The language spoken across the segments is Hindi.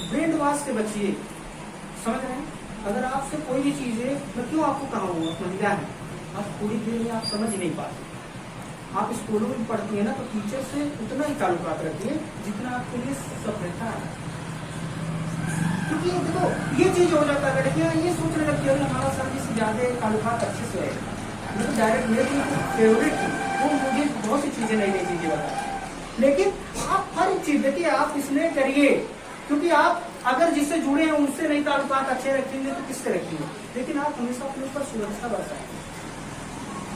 ब्रेन वॉश से बचिए, समझ रहे हैं। अगर आपसे कोई भी चीज है, मैं क्यों आपको कहा हूँ महिला है, आप पूरी देर में आप समझ नहीं पाते। आप स्कूलों में पढ़ती है ना, तो टीचर से उतना ही ताल्लुकात रखती है जितना आपके लिए सभ्यता है। क्योंकि देखो ये चीज हो जाता है, लड़कियां ये सोचने लगती है हमारा सर्विस से ज्यादा ताल्लुकात अच्छे से रहेगा। मतलब डायरेक्ट मेरी फेवरेट थी, वो मुझे बहुत सी चीजें नई नई चीजें बताई। लेकिन आप हर एक चीज देखिए, आप इसमें करिए, क्योंकि आप अगर जिससे जुड़े हैं उनसे नहीं ताल्लुकात अच्छे रखेंगे तो किससे रखेंगे। लेकिन आप हमेशा अपने ऊपर सुरक्षा बरसाएं।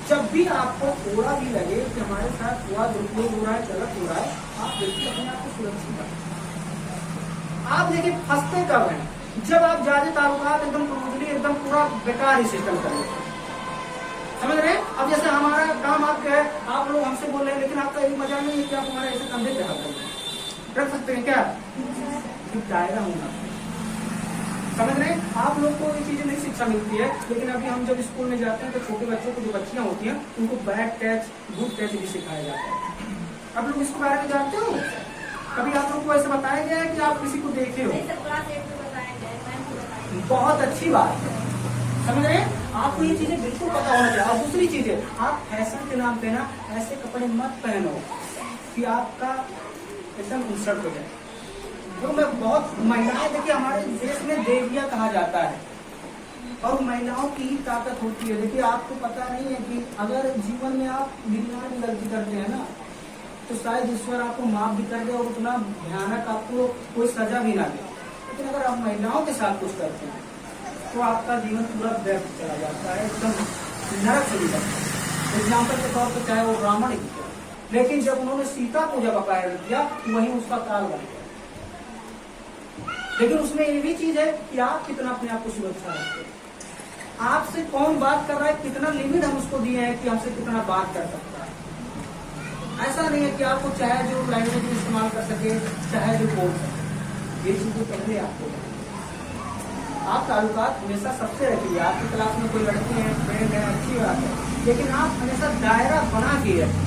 जब भी आपको थोड़ा भी लगे कि हमारे साथ थोड़ा दुरुपयोग हो रहा है, गलत हो रहा है, आप देखिए अपने आप को सुरक्षित रखें। आप देखिए फंसते कब हैं, जब आप ज्यादा ताल्लुकात एकदम क्लोजली एकदम पूरा बेकार ही सिस्टम कर लेते हैं, समझ रहे हैं। अब जैसे हमारा काम आपका है, आप लोग हमसे बोल रहे हैं, लेकिन आपका एक मजा नहीं है कि आप हमारे ऐसे कंधे पे हाथ रख सकते हैं क्या, दायरा होना, समझ रहे हैं। आप लोग को ये चीजें नहीं शिक्षा मिलती है, लेकिन अभी हम जब स्कूल में जाते हैं तो छोटे बच्चों को, जो बच्चियां होती हैं, उनको बैड टच गुड टच भी सिखाया जाता है। आप लोग इसके बारे में जानते हो, कभी आप लोग को ऐसे बताया गया है कि आप किसी को देखे हो, बहुत अच्छी बात है, समझ रहे हैं। आपको ये चीजें बिल्कुल पता होना चाहिए। और दूसरी चीज है, आप फैशन के नाम पे ना ऐसे कपड़े मत पहनो कि आपका एकदम इंसल्ट हो जाए। तो मैं बहुत महिलाएं देखिए, हमारे देश में देवियां कहा जाता है, और महिलाओं की ही ताकत होती है। देखिए आपको पता नहीं है कि अगर जीवन में आप बिना भी गलती करते हैं ना, तो शायद ईश्वर आपको माफ भी कर दे और उतना भयानक आपको कोई सजा भी ना दे। लेकिन अगर आप महिलाओं के साथ कुछ करते हैं तो आपका जीवन पूरा व्यर्थ चला जाता है, एकदम नरक चली जाता है। एग्जाम्पल के तौर पर चाहे वो रावण ही, लेकिन जब उन्होंने सीता को जब अपहरण किया वहीं उसका काल बन गया। लेकिन उसमें ये भी चीज है कि आप कितना अपने आप को सुरक्षा रखते हैं। आपसे कौन बात कर रहा है, कितना लिमिट हम उसको दिए हैं कि हमसे कितना बात कर सकता है। ऐसा नहीं है कि आपको चाहे जो लैंग्वेज इस्तेमाल कर सके, चाहे जो बोल सके, ये चीजें पहले आपको। आप ताल्लुकात हमेशा सबसे रखिए। आपकी क्लास में कोई लड़की है, फ्रेंड है, अच्छी बात है, लेकिन आप हमेशा दायरा बना के रखिए।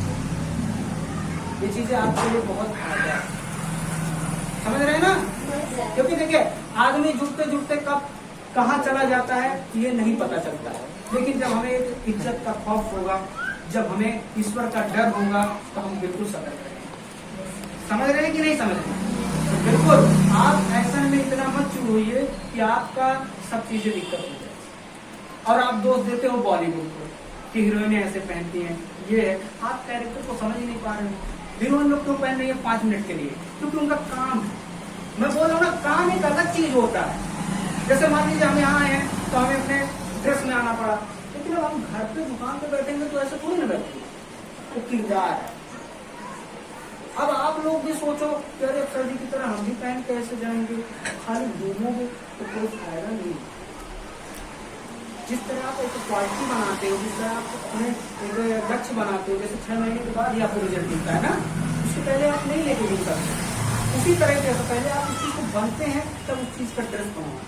ये चीजें आपके लिए बहुत फायदा है, समझ रहे हैं ना। क्योंकि देखिए आदमी जुटते जुटते कब कहाँ चला जाता है ये नहीं पता चलता है। लेकिन जब हमें इज्जत का खौफ होगा, जब हमें ईश्वर का डर होगा, तो हम बिल्कुल सतर्क रहेंगे। समझ रहे हैं कि नहीं समझ रहे? तो बिल्कुल आप एक्शन में इतना मत चूड़िए कि आपका सब चीजें दिक्कत हो जाए और आप दोष देते हो बॉलीवुड को कि हीरोइनें ऐसे पहनती हैं, ये है। आप कैरेक्टर को समझ ही नहीं पा रहे हैं। हीरोइन लोग क्यों पहन रही है 5 मिनट के लिए? क्योंकि उनका काम है। मैं बोल रहा हूँ ना, काम एक अलग चीज होता है। जैसे मान लीजिए हम यहाँ आए हैं तो हमें अपने ड्रेस में आना पड़ा, लेकिन अब हम घर पे दुकान पे बैठेंगे तो ऐसे थोड़ी ना बैठेंगे, वो किरदार है। अब आप लोग भी सोचो कि अरे अक्षर जी की तरह हम भी पहन के ऐसे जाएंगे, खाली घूमोगे तो कोई फायदा नहीं। जिस तरह आप एक क्वालिटी बनाते हो, जिस तरह आप अपने एक लक्ष्य बनाते हो, जैसे 6 महीने के बाद ही आपको रिजल्ट मिलता है ना, उससे पहले आप नहीं लेके मिल सकते। उसी तरह से पहले आप उस चीज को बनते हैं तब उस चीज का ड्रेस बनाओ।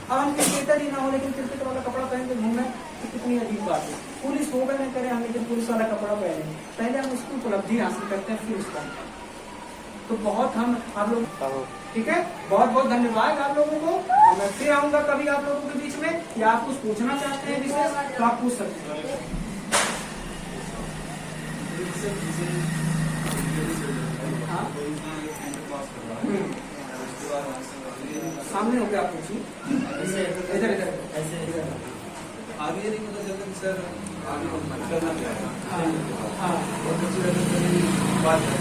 अब हम क्रिकेटर ही ना हो लेकिन क्रिकेट वाला कपड़ा पहन के घूमे तो कितनी अजीब बात है। पुलिस हो गए नहीं करे हम, लेकिन पुलिस वाला कपड़ा पहने। पहले हम उसकी उपलब्धि हासिल करते हैं, फिर उसका। तो बहुत हम आप लोग, ठीक है, बहुत बहुत धन्यवाद आप लोगों को। और मैं फिर आऊंगा कभी आप लोगों के बीच में, या आप कुछ पूछना चाहते हैं विशेष तो आप पूछ सकते हैं। सामने हो गया, आप पूछिए। इधर इधर ऐसे आगे नहीं पता चलता सर, आगे करना क्या है। हाँ बहुत अच्छी बात है।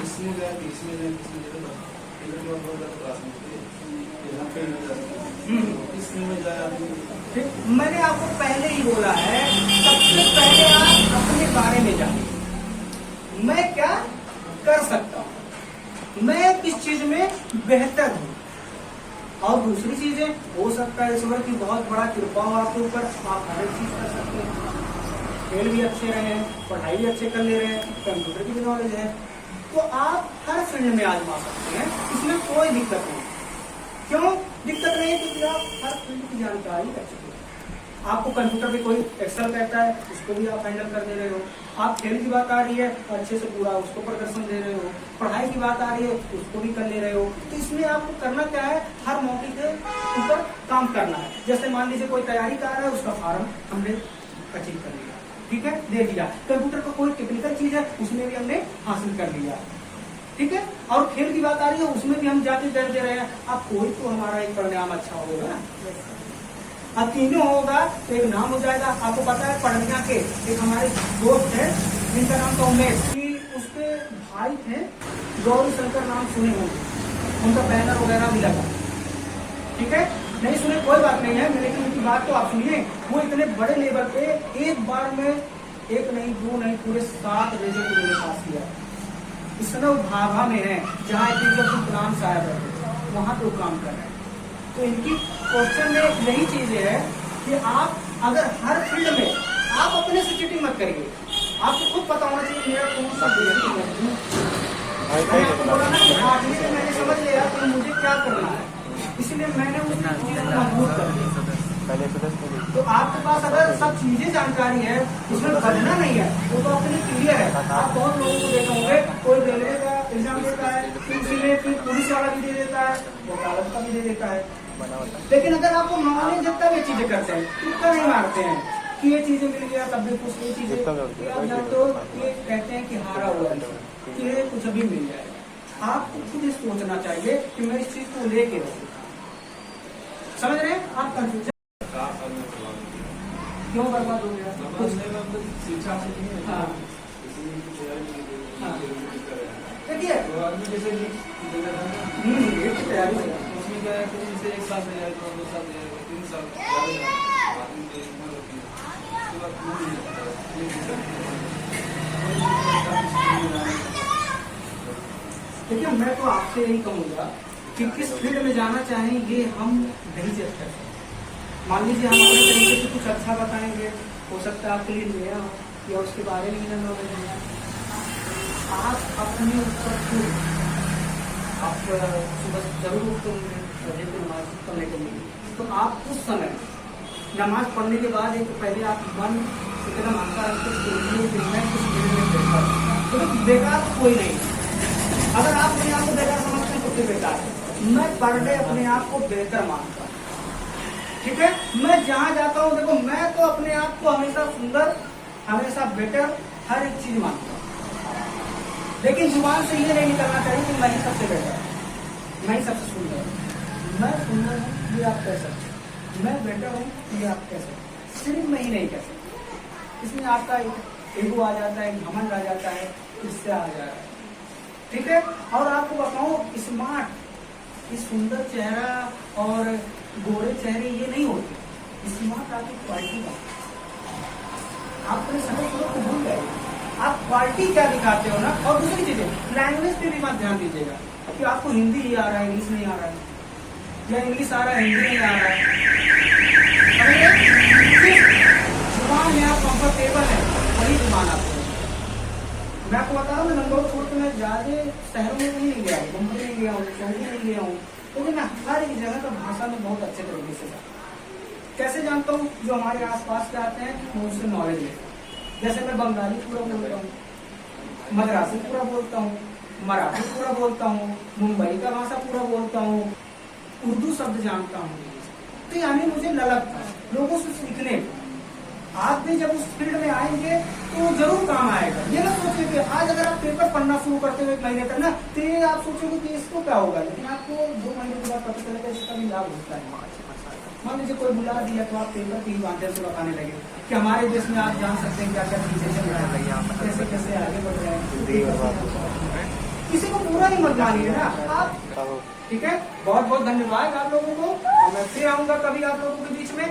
इसमें गया, इसमें गया, इसमें गया, इसमें जाए। मैंने आपको पहले ही बोला है, सबसे पहले आप अपने बारे में जानिए। मैं क्या कर सकता हूँ, मैं किस चीज में बेहतर हूँ। और दूसरी चीजें, हो सकता है ईश्वर की बहुत बड़ा कृपा हो आपके ऊपर, आप हर एक चीज कर सकते हैं। खेल भी अच्छे रहे हैं, पढ़ाई भी अच्छे कर ले रहे हैं, कंप्यूटर की भी नॉलेज है, तो आप हर फील्ड में आजमा सकते हैं। इसमें कोई दिक्कत नहीं। क्यों दिक्कत नहीं? क्योंकि आप हर फील्ड की जानकारी रख चुके हैं। आपको कंप्यूटर पे कोई एक्सेल कहता है उसको भी आप हैंडल कर दे रहे हो। आप खेल की बात आ रही है तो अच्छे से पूरा उसको प्रदर्शन दे रहे हो। पढ़ाई की बात आ रही है उसको भी कर ले रहे हो। तो इसमें आपको करना क्या है, हर मौके के ऊपर काम करना है। जैसे मान लीजिए कोई तैयारी कर रहा है, उसका फॉर्म हमने अचीव कर लिया, ठीक है, दे दिया। कंप्यूटर का कोई टेक्निकल चीज है उसमें भी हमने हासिल कर लिया, ठीक है। और खेल की बात आ रही है उसमें भी हम जाके दे रहे हैं। अब कोई तो हमारा एक परिणाम अच्छा होगा, अब तीनों होगा तो एक नाम हो जाएगा। आपको पता है पढ़निया के एक हमारे दोस्त है जिनका नाम था उमेश, कि उसके भाई थे गौरी शंकर, नाम सुने होंगे, उनका बैनर वगैरह भी लगा, ठीक है। नहीं सुने कोई बात नहीं है, लेकिन उनकी बात तो आप सुनिए। वो इतने बड़े लेवल पे एक बार में एक नहीं दो नहीं पूरे 7 रिजल्ट उन्होंने पास किया। इस समय वो भाभा में है जहाँ प्लान साहब है, वहाँ पे वो काम कर रहे हैं। तो इनकी क्वेश्चन में यही चीज है कि आप अगर हर फील्ड में आप अपने से चीटिंग मत करिए। आपको खुद पता होना चाहिए मेरा कौन सा मैंने आपको बोला ना कि आदमी से मैंने समझ लिया कि मुझे क्या करना है, इसलिए मैंने उस चीज को मजबूत कर दिया। तो आपके पास अगर सब चीजें जानकारी है, उसमें बदलना नहीं है, वो तो अपने क्लियर है। आप बहुत लोगों को देखे होंगे, कोई रेलवे का एग्जाम देता है, फिर उसी में फिर पुलिस वाला भी दे देता है, वकालत का भी दे देता है। लेकिन अगर आपको नॉलेज जितना भी चीजें करते हैं, इतना नहीं मारते हैं कि ये चीजें मिल गया तब भी कुछ ये चीजें तो ये कहते हैं कि हारा हुआ है कि ये कुछ अभी मिल जाएगा। आपको खुद ही सोचना चाहिए कि मैं इस चीज को लेके रहूं। समझ रहे हैं आप? कंफ्यूजन क्यों बर्बाद हो गया? कुछ शिक्षा से हाँ देखिए जैसे ये तो तैयारी है। उसमें क्या है कि जैसे 1 साल से जाएगा, 2 साल से जाएगा, 3 साल देखिए मैं तो आपसे यही कहूँगा कि किस फील्ड में जाना चाहें ये हम नहीं जज कर सकते। मान लीजिए हम अपने तरीके से कुछ अच्छा बताएंगे, हो सकता है आपके लिए नया हो या उसके बारे में ना नॉलेज है। आप अपने ऊपर खुद आप सुबह जरूर उठते होंगे सजे को नमाज पढ़ने के लिए, तो आप उस समय नमाज पढ़ने के बाद एक पहले आप मन इतना मानता रखते तो बेकार कोई नहीं। अगर आप अपने आप को बेकार समझते हैं तो फिर बेकार है। मैं पर डे अपने आप को बेहतर मानता हूँ, ठीक है। मैं जहाँ जाता हूँ देखो मैं तो अपने आप को हमेशा सुंदर, हमेशा बेटर हर एक चीज मानता हूँ। लेकिन जुबान से ये नहीं निकलना चाहिए कि मैं ही सबसे बेटर, मैं ही सबसे सुंदर, मैं सुंदर हूँ ये आप कह सकते, मैं बेटर हूँ ये आप कह सकते, सिर्फ मैं ही नहीं कह सकता। इसमें आपका एक ईगो आ जाता है, घमंड आ जाता है, इससे आ जा रहा है, ठीक है। और आपको बताऊं स्मार्ट, इस सुंदर चेहरा और गोरे चेहरे ये नहीं होते। स्मार्ट आपकी क्वालिटी का, आप अपने समय को भूल गए, आप क्वालिटी क्या दिखाते हो ना। और दूसरी चीजें लैंग्वेज पे भी मत ध्यान दीजिएगा कि आपको हिंदी ही आ रहा है, इंग्लिश नहीं आ रहा है, या इंग्लिश आ रहा है हिंदी नहीं आ रहा है। जुबान में आप कंफर्टेबल है वही जुबान आपको। मैं आपको बता रहा हूँ नंबर छोड़ के मैं ज्यादा शहरों में नहीं गया हूँ, मुंबई नहीं गया हूँ, सऊदी नहीं गया हूँ, लेकिन मैं हर एक जगह का भाषा में बहुत अच्छे तरीके से कैसे जानता हूँ। जो हमारे आसपास के आते हैं मैं उससे नॉलेज लेता हूँ। जैसे मैं बंगाली पूरा बोलता हूँ, मद्रासी पूरा बोलता हूँ, मराठी पूरा बोलता हूँ, मुंबई का भाषा पूरा बोलता हूँ, उर्दू शब्द जानता हूँ। तो यानी मुझे ललक था लोगों से सीखने को। आप भी जब उस फील्ड में आएंगे तो जरूर काम आएगा। ये ना सोचिए कि आज अगर आप पेपर पढ़ना शुरू करते हो 1 महीने तक ना, तो ये आप सोचोगे कि इसको क्या होगा, लेकिन आपको 2 महीने के बाद पता चलेगा इसका भी लाभ होता है। मान लीजिए कोई बुला दिया तो आप पेपर के ही माध्यम से बताने लगे कि हमारे देश में आप जान सकते हैं क्या क्या चीजें चल रही है, कैसे कैसे आगे बढ़ रहे हैं। किसी को पूरा ही मत मानिए ना आप, ठीक है। बहुत बहुत धन्यवाद आप लोगों को। मैं फिर आऊंगा कभी आप लोगों के बीच में।